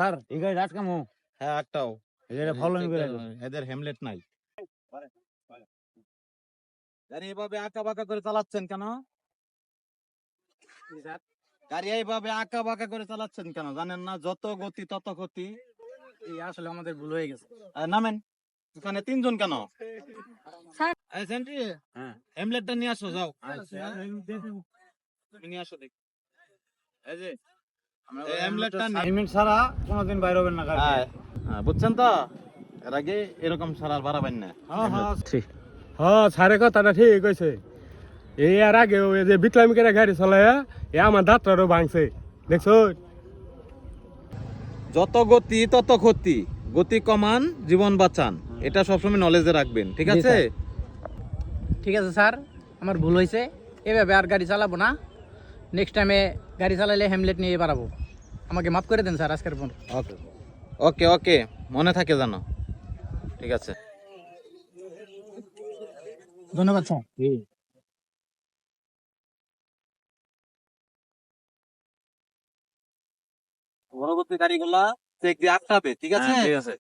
Sir এই গাড়ি আটকামো। হ্যাঁ একটাও এটা ফলোইং করে এদের হেমলেট নাই। গাড়ি এভাবে আঁকা বাঁকা করে চালাচ্ছেন কেন? গাড়ি এইভাবে আঁকা বাঁকা করে চালাচ্ছেন কেন জানেন না? যত গতি তত ক্ষতি। এই আসলে আমাদের ভুল হয়ে গেছে। নামেন। এখানে তিনজন কেন? স্যার এই সেন্ট্রি, হ্যাঁ হেমলেটটা নিয়ে আসো যাও। আচ্ছা তুমি নিয়ে আসো দেখি। এই যে এই হেমলেটটা নিয়ে হেলমেট ছাড়া কোনোদিন বাইরে হবেন না গাড়ি। হ্যাঁ, বুঝছেন তো? এর আগে এরকম সারার বাড়াবেন না। হ্যাঁ স্যারের কথাটা ঠিক কইছে। এই আর আগে ওই যে বিক্রমী করে গাড়ি চলায় এ আমার দাঁতটারও ভাঙছে দেখছো। যত গতি তত ক্ষতি, গতি কমান জীবন বাঁচান, এটা সবসময় নলেজে রাখবেন, ঠিক জি, আছে? ঠিক আছে স্যার, আমার ভুল হয়েছে। এভাবে আর গাড়ি চালাবো না। নেক্সট টাইমে গাড়ি চালালে হেলমেট নিয়ে বাড়াবো। আমাকে মাফ করে দেন স্যার আজকের পর। ওকে ওকে ওকে, মনে থাকে জানো, ঠিক আছে? ধন্যবাদ স্যার। পরবর্তী গাড়িগুলা চেক দিয়ে আটকাবে, ঠিক আছে? ঠিক আছে।